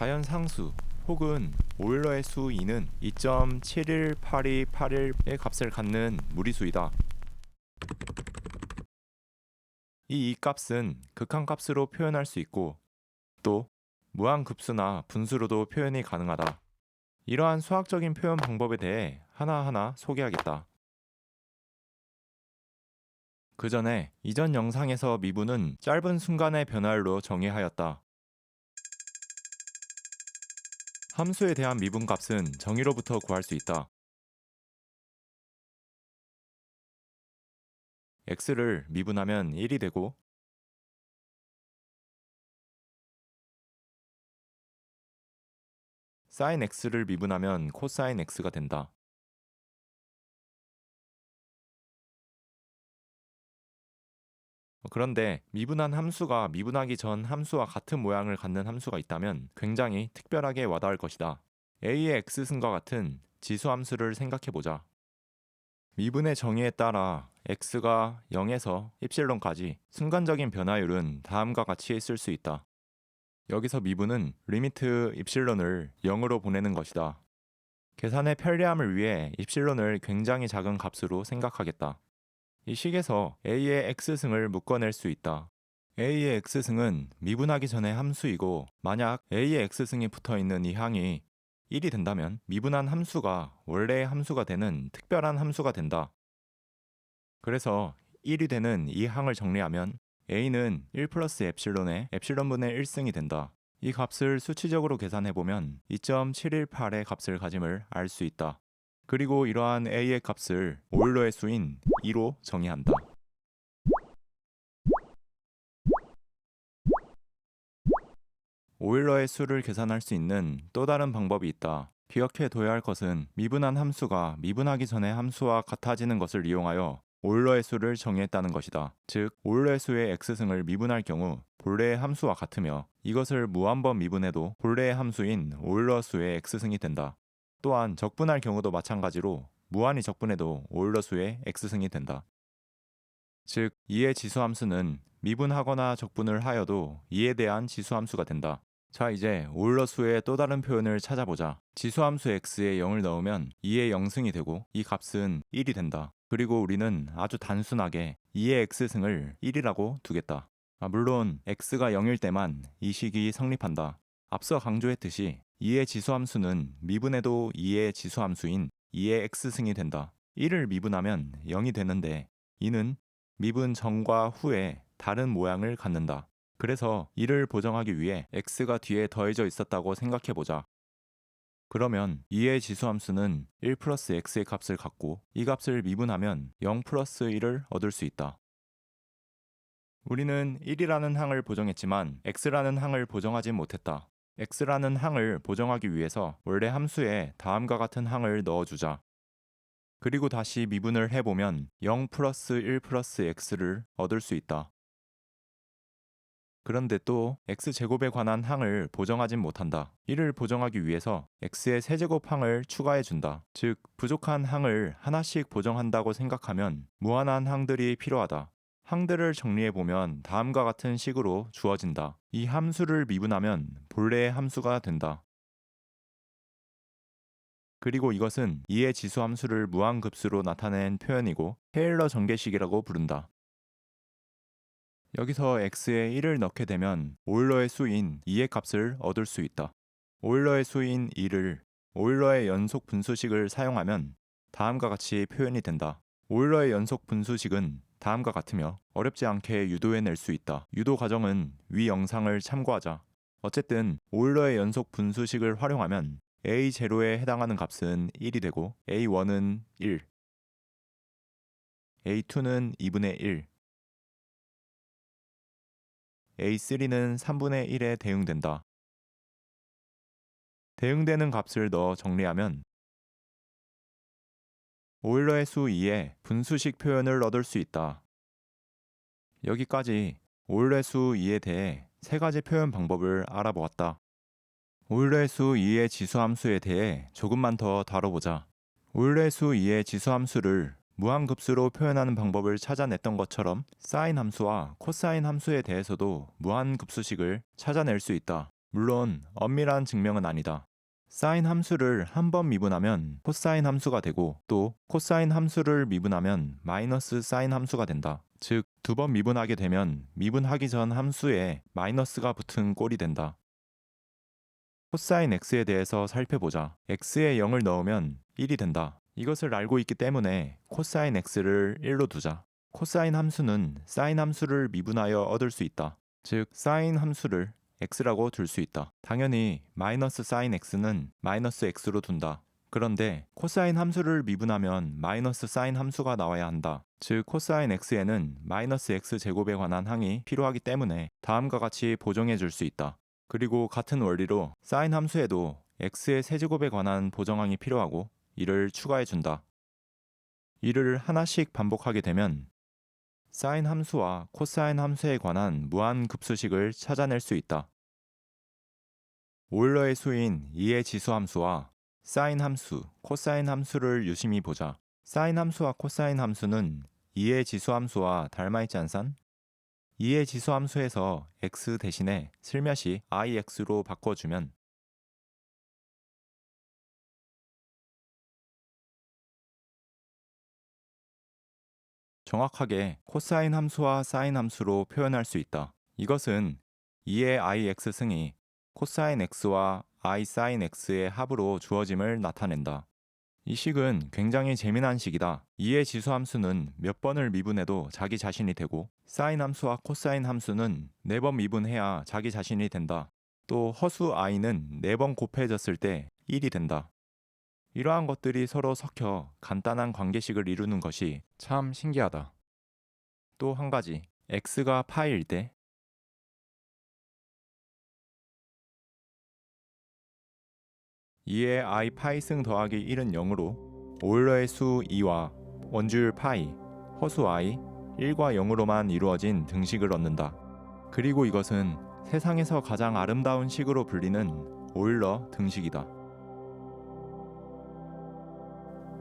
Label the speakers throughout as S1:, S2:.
S1: 자연 상수 혹은 오일러의 수 2는 2.718281의 값을 갖는 무리수이다. 이 값은 극한값으로 표현할 수 있고 또 무한급수나 분수로도 표현이 가능하다. 이러한 수학적인 표현 방법에 대해 하나하나 소개하겠다. 그 전에 이전 영상에서 미분은 짧은 순간의 변화율로 정의하였다. 함수에 대한 미분값은 정의로부터 구할 수 있다. x를 미분하면 1이 되고 sin x를 미분하면 코사인 x가 된다. 그런데 미분한 함수가 미분하기 전 함수와 같은 모양을 갖는 함수가 있다면 굉장히 특별하게 와닿을 것이다. a의 x승과 같은 지수함수를 생각해보자. 미분의 정의에 따라 x가 0에서 입실론까지 순간적인 변화율은 다음과 같이 쓸 수 있다. 여기서 미분은 리미트 입실론을 0으로 보내는 것이다. 계산의 편리함을 위해 입실론을 굉장히 작은 값으로 생각하겠다. 이 식에서 a의 x승을 묶어낼 수 있다. a의 x승은 미분하기 전의 함수이고 만약 a의 x승이 붙어있는 이 항이 1이 된다면 미분한 함수가 원래의 함수가 되는 특별한 함수가 된다. 그래서 1이 되는 이 항을 정리하면 a는 1 플러스 엡실론의 엡실론분의 1승이 된다. 이 값을 수치적으로 계산해보면 2.718의 값을 가짐을 알 수 있다. 그리고 이러한 a의 값을 오일러의 수인 2로 정의한다. 오일러의 수를 계산할 수 있는 또 다른 방법이 있다. 기억해둬야 할 것은 미분한 함수가 미분하기 전의 함수와 같아지는 것을 이용하여 오일러의 수를 정의했다는 것이다. 즉, 오일러의 수의 x승을 미분할 경우 본래의 함수와 같으며 이것을 무한번 미분해도 본래의 함수인 오일러 수의 x승이 된다. 또한 적분할 경우도 마찬가지로 무한히 적분해도 오일러 수의 x승이 된다. 즉, 2의 지수함수는 미분하거나 적분을 하여도 2에 대한 지수함수가 된다. 자, 이제 오일러 수의 또 다른 표현을 찾아보자. 지수함수 x에 0을 넣으면 2의 0승이 되고 이 값은 1이 된다. 그리고 우리는 아주 단순하게 2의 x승을 1이라고 두겠다. 물론 x가 0일 때만 이 식이 성립한다. 앞서 강조했듯이 2의 지수함수는 미분해도 2의 지수함수인 2의 x승이 된다. 1을 미분하면 0이 되는데 2는 미분 전과 후에 다른 모양을 갖는다. 그래서 이를 보정하기 위해 x가 뒤에 더해져 있었다고 생각해보자. 그러면 2의 지수함수는 1 플러스 x의 값을 갖고 이 값을 미분하면 0 플러스 1을 얻을 수 있다. 우리는 1이라는 항을 보정했지만 x라는 항을 보정하지 못했다. x라는 항을 보정하기 위해서 원래 함수에 다음과 같은 항을 넣어주자. 그리고 다시 미분을 해보면 0 플러스 1 플러스 x를 얻을 수 있다. 그런데 또 x제곱에 관한 항을 보정하진 못한다. 이를 보정하기 위해서 x의 세제곱 항을 추가해 준다. 즉, 부족한 항을 하나씩 보정한다고 생각하면 무한한 항들이 필요하다. 항들을 정리해 보면 다음과 같은 식으로 주어진다. 이 함수를 미분하면 본래의 함수가 된다. 그리고 이것은 2의 지수함수를 무한급수로 나타낸 표현이고 테일러 전개식이라고 부른다. 여기서 x에 1을 넣게 되면 오일러의 수인 2의 값을 얻을 수 있다. 오일러의 수인 2를 오일러의 연속 분수식을 사용하면 다음과 같이 표현이 된다. 오일러의 연속 분수식은 다음과 같으며 어렵지 않게 유도해낼 수 있다. 유도 과정은 위 영상을 참고하자. 어쨌든 오일러의 연속 분수식을 활용하면 a0에 해당하는 값은 1이 되고 a1은 1, a2는 2분의 1, a3는 3분의 1에 대응된다. 대응되는 값을 넣어 정리하면 오일러의 수 2의 분수식 표현을 얻을 수 있다. 여기까지 오일러의 수 2에 대해 세 가지 표현 방법을 알아보았다. 오일러의 수 2의 지수함수에 대해 조금만 더 다뤄보자. 오일러의 수 2의 지수함수를 무한급수로 표현하는 방법을 찾아냈던 것처럼 사인 함수와 코사인 함수에 대해서도 무한급수식을 찾아낼 수 있다. 물론 엄밀한 증명은 아니다. 사인 함수를 한 번 미분하면 코사인 함수가 되고 또 코사인 함수를 미분하면 마이너스 사인 함수가 된다. 즉, 두 번 미분하게 되면 미분하기 전 함수에 마이너스가 붙은 꼴이 된다. 코사인 x에 대해서 살펴보자. x에 0을 넣으면 1이 된다. 이것을 알고 있기 때문에 코사인 x를 1로 두자. 코사인 함수는 사인 함수를 미분하여 얻을 수 있다. 즉, 사인 함수를 x라고 둘 수 있다. 당연히 마이너스 사인 x는 마이너스 x로 둔다. 그런데 코사인 함수를 미분하면 마이너스 사인 함수가 나와야 한다. 즉, 코사인 x에는 마이너스 x제곱에 관한 항이 필요하기 때문에 다음과 같이 보정해 줄 수 있다. 그리고 같은 원리로 사인 함수에도 x의 세제곱에 관한 보정항이 필요하고 이를 추가해 준다. 이를 하나씩 반복하게 되면 사인 함수와 코사인 함수에 관한 무한급수식을 찾아낼 수 있다. 오일러의 수인 2의 지수함수와 사인 함수, 코사인 함수를 유심히 보자. 사인 함수와 코사인 함수는 2의 지수함수와 닮아있지 않산? 2의 지수함수에서 x 대신에 슬며시 ix로 바꿔주면 정확하게 코사인 함수와 사인 함수로 표현할 수 있다. 이것은 2의 ix 승이 코사인 x와 i 사인 x의 합으로 주어짐을 나타낸다. 이 식은 굉장히 재미난 식이다. 2의 지수함수는 몇 번을 미분해도 자기 자신이 되고 사인 함수와 코사인 함수는 4번 미분해야 자기 자신이 된다. 또 허수 i는 4번 곱해졌을 때 1이 된다. 이러한 것들이 서로 섞여 간단한 관계식을 이루는 것이 참 신기하다. 또 한 가지, x가 파일 때 2의 i 파이승 더하기 1은 0으로 오일러의 수 2와 원주율 파이, 허수 i, 1과 0으로만 이루어진 등식을 얻는다. 그리고 이것은 세상에서 가장 아름다운 식으로 불리는 오일러 등식이다.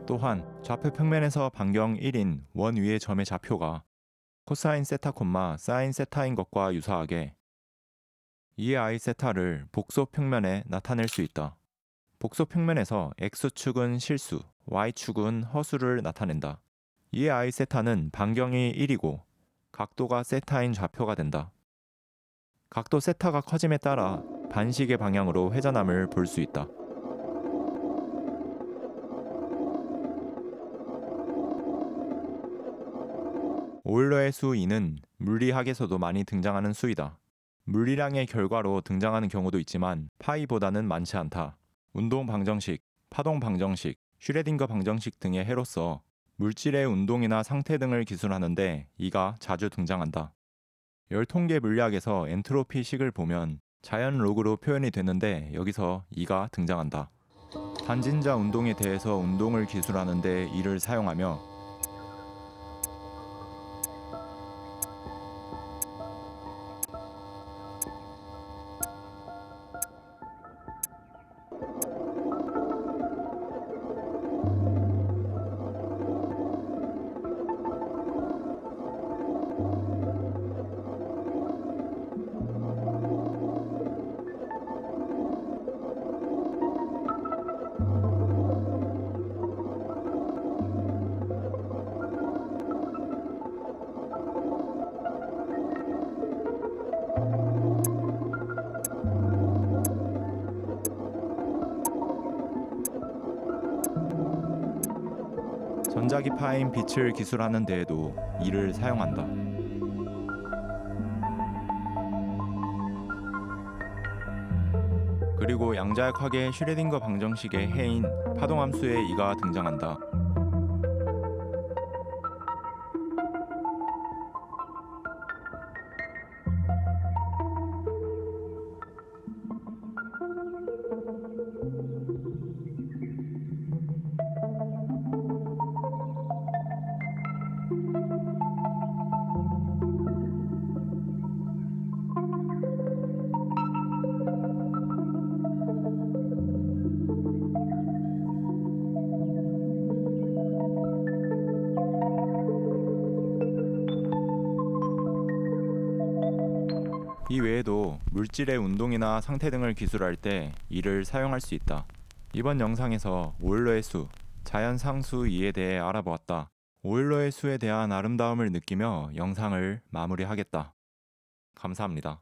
S1: 또한 좌표 평면에서 반경 1인 원 위의 점의 좌표가 코사인 세타 콤마 사인 세타인 것과 유사하게 2의 i 세타를 복소 평면에 나타낼 수 있다. 복소 평면에서 x축은 실수, y축은 허수를 나타낸다. 2의 i 세타는 반경이 1이고 각도가 세타인 좌표가 된다. 각도 세타가 커짐에 따라 반식의 방향으로 회전함을 볼 수 있다. 오일러의 수 2는 물리학에서도 많이 등장하는 수이다. 물리량의 결과로 등장하는 경우도 있지만 파이보다는 많지 않다. 운동 방정식, 파동 방정식, 슈레딩거 방정식 등의 해로서 물질의 운동이나 상태 등을 기술하는데 이가 자주 등장한다. 열통계 물리학에서 엔트로피 식을 보면 자연 로그로 표현이 되는데 여기서 이가 등장한다. 단진자 운동에 대해서 운동을 기술하는데 이를 사용하며 전자기파인 빛을 기술하는 데에도 이를 사용한다. 그리고 양자역학의 슈레딩거 방정식의 해인 파동함수에 이가 등장한다. 이 외에도 물질의 운동이나 상태 등을 기술할 때 이를 사용할 수 있다. 이번 영상에서 오일러의 수, 자연 상수 이에 대해 알아보았다. 오일러의 수에 대한 아름다움을 느끼며 영상을 마무리하겠다. 감사합니다.